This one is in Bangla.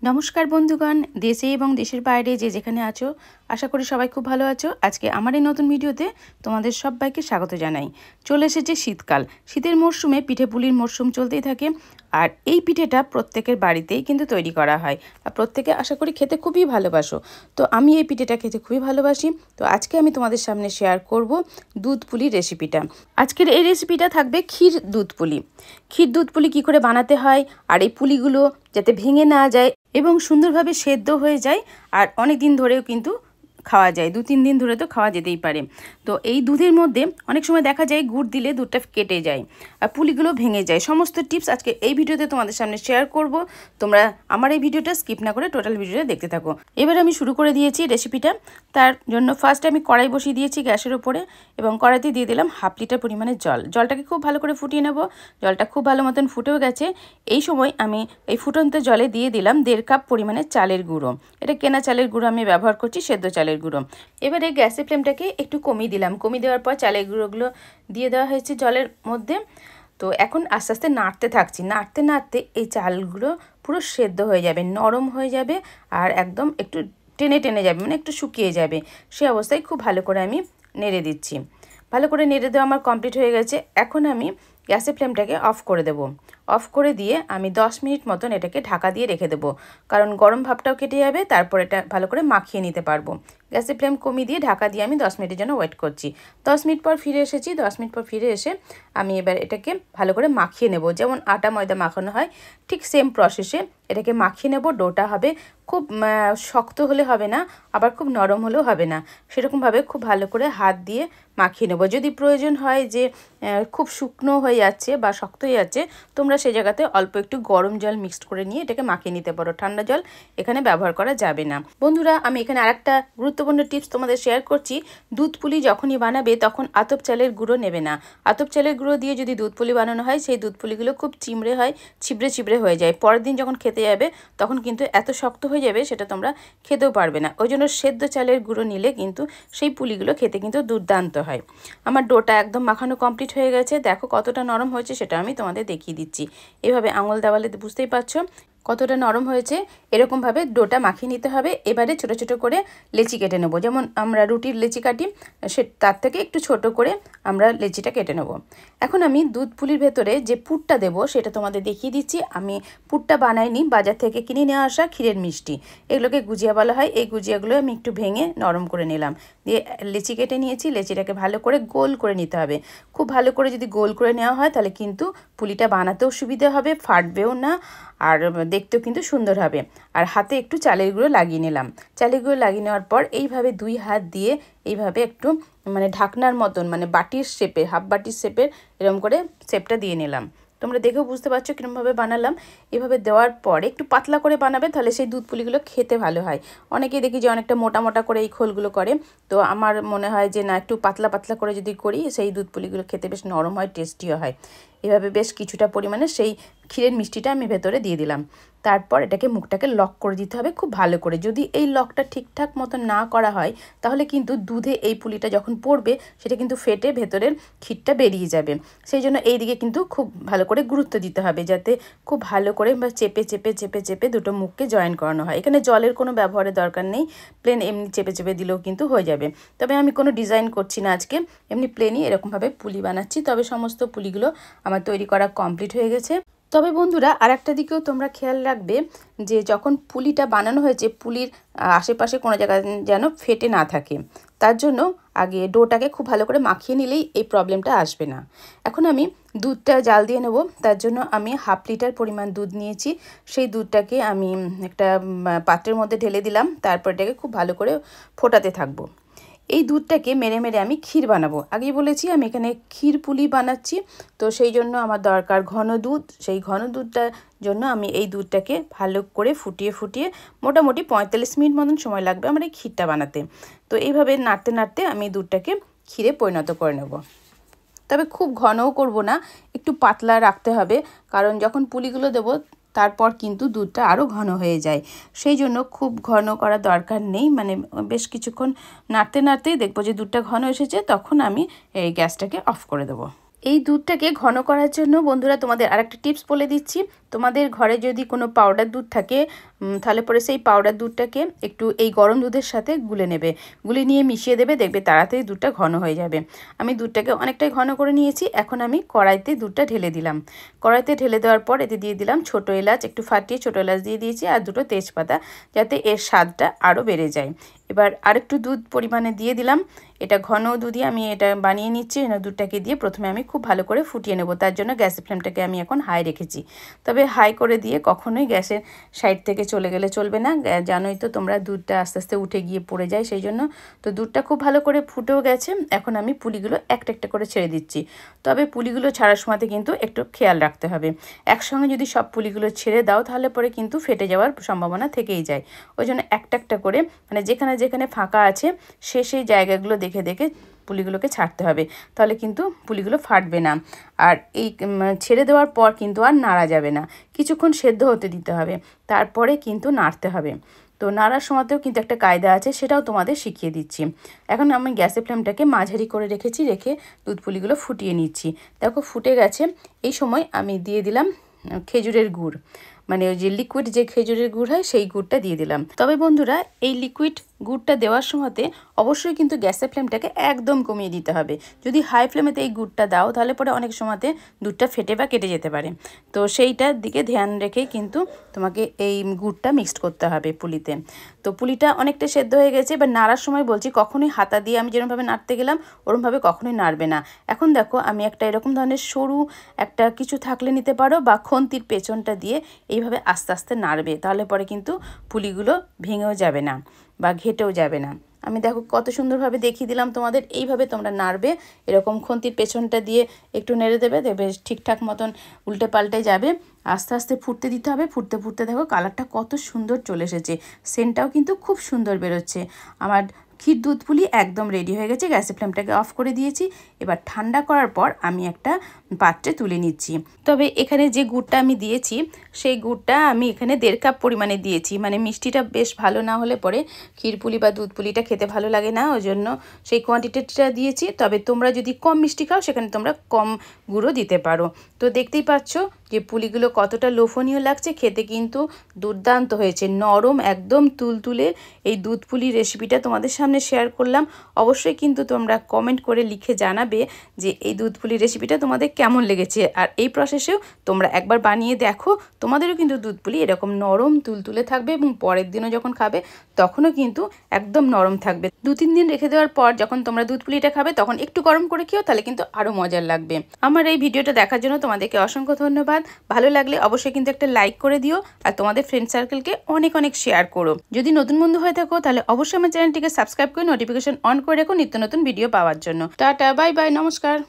নমস্কার বন্ধুগণ, দেশে এবং দেশের বাইরে যে যেখানে আছো, আশা করি সবাই খুব ভালো আছো। আজকে আমার এই নতুন ভিডিওতে তোমাদের সবাইকে স্বাগত জানাই। চলে এসেছে শীতকাল। শীতের মরশুমে পিঠে পুলির মরশুম চলতেই থাকে। আর এই পিঠেটা প্রত্যেকের বাড়িতেই কিন্তু তৈরি করা হয়, আর প্রত্যেকে আশা করি খেতে খুবই ভালোবাসো। তো আমি এই পিঠেটা খেতে খুবই ভালোবাসি। তো আজকে আমি তোমাদের সামনে শেয়ার করব দুধ পুলির রেসিপিটা। আজকের এই রেসিপিটা থাকবে ক্ষীর দুধ পুলি। ক্ষীর দুধ পুলি কী করে বানাতে হয়, আর এই পুলিগুলো যাতে ভেঙে না যায় এবং সুন্দরভাবে সেদ্ধ হয়ে যায়, আর অনেক দিন ধরেও কিন্তু খাওয়া যায়, 2-3 দিন ধরে তো খাওয়া যেতেই পারে। তো এই দুধের মধ্যে অনেক সময় দেখা যায় গুড় দিলে দুধটা কেটে যায় আর পুলিগুলো ভেঙে যায়। সমস্ত টিপস আজকে এই ভিডিওতে তোমাদের সামনে শেয়ার করব। তোমরা আমার এই ভিডিওটা স্কিপ না করে টোটাল ভিডিওটা দেখতে থাকো। এবার আমি শুরু করে দিয়েছি রেসিপিটা। তার জন্য ফার্স্ট আমি কড়াই বসিয়ে দিয়েছি গ্যাসের ওপরে এবং কড়াইতে দিয়ে দিলাম 1/2 লিটার পরিমাণে জল। জলটাকে খুব ভালো করে ফুটিয়ে নেব। জলটা খুব ভালো মতন ফুটেও গেছে। এই সময় আমি এই ফুটন্ত জলে দিয়ে দিলাম 1.5 কাপ পরিমাণে চালের গুঁড়ো। এটা কেনা চালের গুঁড়ো আমি ব্যবহার করছি, সেদ্ধ চালের গুঁড়ো। এবারে গ্যাসের ফ্লেমটাকে একটু কমিয়ে দিলাম। কমিয়ে দেওয়ার পর চালের গুঁড়োগুলো দিয়ে দেওয়া হয়েছে জলের মধ্যে। তো এখন আস্তে আস্তে নাড়তে থাকছি। নাড়তে নাড়তে এই চালগুলো পুরো সেদ্ধ হয়ে যাবে, নরম হয়ে যাবে, আর একদম একটু টেনে টেনে যাবে, মানে একটু শুকিয়ে যাবে। সে অবস্থায় খুব ভালো করে আমি নেড়ে দিচ্ছি। ভালো করে নেড়ে দেওয়া আমার কমপ্লিট হয়ে গেছে। এখন আমি গ্যাসের ফ্লেমটাকে অফ করে দেব। অফ করে দিয়ে আমি 10 মিনিট মতন এটাকে ঢাকা দিয়ে রেখে দেবো, কারণ গরম ভাবটাও কেটে যাবে, তারপর এটা ভালো করে মাখিয়ে নিতে পারবো। গ্যাসের ফ্লেম কমিয়ে দিয়ে ঢাকা দিয়ে আমি 10 মিনিটের জন্য ওয়েট করছি। 10 মিনিট পর ফিরে এসেছি। 10 মিনিট পর ফিরে এসে আমি এবার এটাকে ভালো করে মাখিয়ে নেব। যেমন আটা ময়দা মাখানো হয় ঠিক সেম প্রসেসে এটাকে মাখিয়ে নেব। ডোটা হবে খুব শক্ত হলে হবে না, আবার খুব নরম হলেও হবে না, সেরকমভাবে খুব ভালো করে হাত দিয়ে মাখিয়ে নেব। যদি প্রয়োজন হয় যে খুব শুকনো হয়ে যাচ্ছে বা শক্ত হয়ে যাচ্ছে, তোমরা সেই জায়গাতে অল্প একটু গরম জল মিক্সড করে নিয়ে এটাকে মাখিয়ে নিতে পারো। ঠান্ডা জল এখানে ব্যবহার করা যাবে না। বন্ধুরা, আমি এখানে আরেকটা গুরুত্বপূর্ণ টিপস তোমাদের শেয়ার করছি। দুধ পুলি যখনই বানাবে তখন আতপ চালের গুঁড়ো নেবে না। আতপ চালের গুঁড়ো দিয়ে যদি দুধ পুলি বানানো হয়, সেই দুধ পুলিগুলো খুব চিমড়ে হয়, ছিবড়ে ছিবড়ে হয়ে যায়। পরের দিন যখন খেতে যাবে তখন কিন্তু এত শক্ত হয়ে যাবে, সেটা তোমরা খেতেও পারবে না। ওই জন্য সেদ্ধ চালের গুঁড়ো নিলে কিন্তু সেই পুলিগুলো খেতে কিন্তু দুর্দান্ত হয়। আমার ডোটা একদম মাখানো কমপ্লিট হয়ে গেছে। দেখো কতটা নরম হয়েছে, সেটা আমি তোমাদের দেখিয়ে দিচ্ছি। এভাবে আঙুল দেওয়ালে বুঝতেই পারছো কতটা নরম হয়েছে। এরকমভাবে ডোটা মাখিয়ে নিতে হবে। এবারে ছোট ছোট করে লেচি কেটে নেব। যেমন আমরা রুটির লেচি কাটি, তার থেকে একটু ছোট করে আমরা লেচিটা কেটে নেব। এখন আমি দুধ পুলির ভেতরে যে পুরটা দেব সেটা তোমাদের দেখিয়ে দিচ্ছি। আমি পুরটা বানাইনি, বাজার থেকে কিনে নিয়ে আসা ক্ষীরের মিষ্টি, এগুলোকে গুজিয়া বলা হয়। এই গুজিয়াগুলো আমি একটু ভেঙে নরম করে নিলাম, দিয়ে লেচি কেটে নিয়েছি। লেচিটাকে ভালো করে গোল করে নিতে হবে। খুব ভালো করে যদি গোল করে নেওয়া হয় তাহলে কিন্তু পুলিটা বানাতেও সুবিধা হবে, ফাটবেও না, আর দেখতেও কিন্তু সুন্দর হবে। আর হাতে একটু চালের গুঁড়ো লাগিয়ে নিলাম। চালের গুঁড়ো লাগিয়ে নেওয়ার পর এইভাবে 2 হাত দিয়ে এইভাবে একটু মানে ঢাকনার মতন, মানে বাটির শেপে, হাফ বাটির শেপের এরকম করে শেপটা দিয়ে নিলাম। তোমরা দেখেও বুঝতে পারছো কীরকমভাবে বানালাম। এভাবে দেওয়ার পরে একটু পাতলা করে বানাবে, তাহলে সেই দুধ পুলিগুলো খেতে ভালো হয়। অনেকেই দেখি যে অনেকটা মোটা মোটা করে এই খোলগুলো করে, তো আমার মনে হয় যে না, একটু পাতলা পাতলা করে যদি করি সেই দুধ পুলিগুলো খেতে বেশ নরম হয়, টেস্টিও হয়। এভাবে বেশ কিছুটা পরিমাণে সেই ক্ষীরের মিষ্টিটা আমি ভেতরে দিয়ে দিলাম। তারপর এটাকে মুখটাকে লক করে দিতে হবে খুব ভালো করে। যদি এই লকটা ঠিকঠাক মতো না করা হয় তাহলে কিন্তু দুধে এই পুলিটা যখন পড়বে সেটা কিন্তু ফেটে ভেতরের ক্ষীরটা বেরিয়ে যাবে। সেই জন্য এই দিকে কিন্তু খুব ভালো করে গুরুত্ব দিতে হবে, যাতে খুব ভালো করে বা চেপে চেপে চেপে চেপে দুটো মুখকে জয়েন করানো হয়। এখানে জলের কোনো ব্যবহারের দরকার নেই, প্লেন এমনি চেপে চেপে দিলেও কিন্তু হয়ে যাবে। তবে আমি কোনো ডিজাইন করছি না আজকে, এমনি প্লেনই এরকমভাবে পুলি বানাচ্ছি। তবে সমস্ত পুলিগুলো আমার তৈরি করা কমপ্লিট হয়ে গেছে। তবে বন্ধুরা, আর একটা দিকেও তোমরা খেয়াল রাখবে যে যখন পুলিটা বানানো হয়েছে, পুলির আশেপাশে কোনো জায়গায় যেন ফেটে না থাকে। তার জন্য আগে ডোটাকে খুব ভালো করে মাখিয়ে নিলেই এই প্রবলেমটা আসবে না। এখন আমি দুধটা জাল দিয়ে নেব। তার জন্য আমি 1/2 লিটার পরিমাণ দুধ নিয়েছি। সেই দুধটাকে আমি একটা পাত্রের মধ্যে ঢেলে দিলাম। তারপর এটাকে খুব ভালো করে ফোটাতে থাকবো। এই দুধটাকে মেরে মেরে আমি ক্ষীর বানাবো। আগেই বলেছি আমি এখানে ক্ষীর পুলি বানাচ্ছি, তো সেই জন্য আমার দরকার ঘন দুধ। সেই ঘন দুধটার জন্য আমি এই দুধটাকে ভালো করে ফুটিয়ে ফুটিয়ে মোটামুটি 45 মিনিট মতন সময় লাগবে আমার এই ক্ষীরটা বানাতে। তো এইভাবে নাড়তে নাড়তে আমি দুধটাকে ক্ষীরে পরিণত করে নেব। তবে খুব ঘনও করব না, একটু পাতলা রাখতে হবে, কারণ যখন পুলিগুলো দেবো তারপর কিন্তু দুধটা আরও ঘন হয়ে যায়। সেই জন্য খুব ঘন করার দরকার নেই, মানে বেশ কিছুক্ষণ নাড়তে নাড়তেই দেখবো যে দুধটা ঘন এসেছে, তখন আমি এই গ্যাসটাকে অফ করে দেবো। এই দুধটাকে ঘন করার জন্য বন্ধুরা তোমাদের আরেকটা টিপস বলে দিচ্ছি। তোমাদের ঘরে যদি কোনো পাউডার দুধ থাকে তাহলে পরে সেই পাউডার দুধটাকে একটু এই গরম দুধের সাথে গুলে নেবে, গুলে নিয়ে মিশিয়ে দেবে, দেখবে তাড়াতাড়ি দুধটা ঘন হয়ে যাবে। আমি দুধটাকে অনেকটাই ঘন করে নিয়েছি। এখন আমি কড়াইতে দুধটা ঢেলে দিলাম। কড়াইতে ঢেলে দেওয়ার পর এতে দিয়ে দিলাম ছোটো এলাচ, একটু ফাটিয়ে ছোটো এলাচ দিয়ে দিয়েছি, আর দুটো তেজপাতা, যাতে এর স্বাদটা আরও বেড়ে যায়। এবার আরেকটু দুধ পরিমাণে দিয়ে দিলাম। এটা ঘন দুধই আমি এটা বানিয়ে নিচ্ছি। দুধটাকে দিয়ে প্রথমে আমি খুব ভালো করে ফুটিয়ে নেব। তার জন্য গ্যাসের ফ্লেমটাকে আমি এখন হাই রেখেছি। তবে হাই করে দিয়ে কখনোই গ্যাসের সাইড থেকে চলে গেলে চলবে না। জানোই তো তোমরা, দুধটা আস্তে আস্তে উঠে গিয়ে পড়ে যায়, সেই জন্য। তো দুধটা খুব ভালো করে ফুটেও গেছে। এখন আমি পুলিগুলো একটা একটা করে ছেড়ে দিচ্ছি। তবে পুলিগুলো ছাড়ার সময়তে কিন্তু একটু খেয়াল রাখতে হবে। একসঙ্গে যদি সব পুলিগুলো ছেড়ে দাও তাহলে পরে কিন্তু ফেটে যাওয়ার সম্ভাবনা থেকেই যায়। ওই জন্য একটা একটা করে, মানে যেখানে যেখানে ফাঁকা আছে সেই জায়গাগুলো দেখে দেখে পুলিগুলোকে ছাড়তে হবে, তাহলে কিন্তু পুলিগুলো ফাটবে না। আর এই ছেড়ে দেওয়ার পর কিন্তু আর নাড়া যাবে না, কিছুক্ষণ সেদ্ধ হতে দিতে হবে, তারপরে কিন্তু নাড়তে হবে। তো নাড়ার সময়তেও কিন্তু একটা কায়দা আছে, সেটাও তোমাদের শিখিয়ে দিচ্ছি। এখন আমি গ্যাসের ফ্লেমটাকে মাঝারি করে রেখেছি, রেখে দুধ পুলিগুলো ফুটিয়ে নিচ্ছি। দেখো ফুটে গেছে। এই সময় আমি দিয়ে দিলাম খেজুরের গুড়, মানে ওই যে লিকুইড যে খেজুরের গুড় হয় সেই গুড়টা দিয়ে দিলাম। তবে বন্ধুরা, এই লিকুইড গুড়টা দেওয়ার সময়তে অবশ্যই কিন্তু গ্যাসের ফ্লেমটাকে একদম কমিয়ে দিতে হবে। যদি হাই ফ্লেমেতে এই গুড়টা দাও তাহলে পরে অনেক সময়তে দুধটা ফেটে বা কেটে যেতে পারে। তো সেইটার দিকে ধ্যান রেখেই কিন্তু তোমাকে এই গুড়টা মিক্সড করতে হবে পুলিতে। তো পুলিটা অনেকটা সেদ্ধ হয়ে গেছে। এবার নাড়ার সময় বলছি, কখনোই হাতা দিয়ে আমি যেরকমভাবে নাড়তে গেলাম ওরকমভাবে কখনোই নাড়বে না। এখন দেখো আমি একটা এরকম ধরনের সরু একটা কিছু থাকলে নিতে পারো, বা খন্তির পেছনটা দিয়ে এইভাবে আস্তে আস্তে নাড়বে, তাহলে পরে কিন্তু পুলিগুলো ভেঙেও যাবে না বা ঘেটেও যাবে না। আমি দেখো কত সুন্দরভাবে দেখিয়ে দিলাম তোমাদের। এইভাবে তোমরা নাড়বে, এরকম খন্তির পেছনটা দিয়ে একটু নেড়ে দেবে, দেখবে ঠিকঠাক মতন উল্টে পাল্টে যাবে। আস্তে আস্তে ফুটতে দিতে হবে। ফুটতে ফুটতে দেখো কালারটা কত সুন্দর চলে এসেছে, সেন্টটাও কিন্তু খুব সুন্দর বেরোচ্ছে। আমার ক্ষীর দুধ পুলি একদম রেডি হয়ে গেছে। গ্যাসের ফ্লেমটাকে অফ করে দিয়েছি। এবার ঠান্ডা করার পর আমি একটা পাত্রে তুলে নিচ্ছি। তবে এখানে যে গুড়টা আমি দিয়েছি সেই গুড়টা আমি এখানে 1.5 কাপ পরিমাণে দিয়েছি। মানে মিষ্টিটা বেশ ভালো না হলে পরে ক্ষীর পুলি বা দুধ পুলিটা খেতে ভালো লাগে না, ওই জন্য সেই কোয়ান্টিটিটা দিয়েছি। তবে তোমরা যদি কম মিষ্টি খাও সেখানে তোমরা কম গুঁড়ো দিতে পারো। তো দেখতেই পাচ্ছ যে পুলিগুলো কতটা লোভনীয় লাগছে, খেতে কিন্তু দুর্দান্ত হয়েছে, নরম একদম তুলতুলে। এই দুধ পুলির রেসিপিটা তোমাদের সামনে শেয়ার করলাম। অবশ্যই কিন্তু তোমরা কমেন্ট করে লিখে জানাবে যে এই দুধ পুলির রেসিপিটা তোমাদের কেমন লেগেছে। আর এই প্রসেসেও তোমরা একবার বানিয়ে দেখো, তোমাদেরও কিন্তু দুধ পুলি এরকম নরম তুলতুলে থাকবে, এবং পরের দিনও যখন খাবে তখনও কিন্তু একদম নরম থাকবে। 2-3 দিন রেখে দেওয়ার পর যখন তোমরা দুধ পুলিটা খাবে তখন একটু গরম করে খেও, তাহলে কিন্তু আরও মজার লাগবে। আমার এই ভিডিওটা দেখার জন্য তোমাদেরকে অসংখ্য ধন্যবাদ। ভালো লাগলে অবশ্যই কিন্তু একটা লাইক করে দিও, আর তোমাদের ফ্রেন্ড সার্কেলকে অনেক অনেক শেয়ার করো। যদি নতুন বন্ধু হয়ে থাকো তাহলে অবশ্যই আমার চ্যানেলটিকে সাবস্ক্রাইব করে নোটিফিকেশন অন করে রেখো নিত্য নতুন ভিডিও পাওয়ার জন্য। টাটা, বাই বাই, নমস্কার।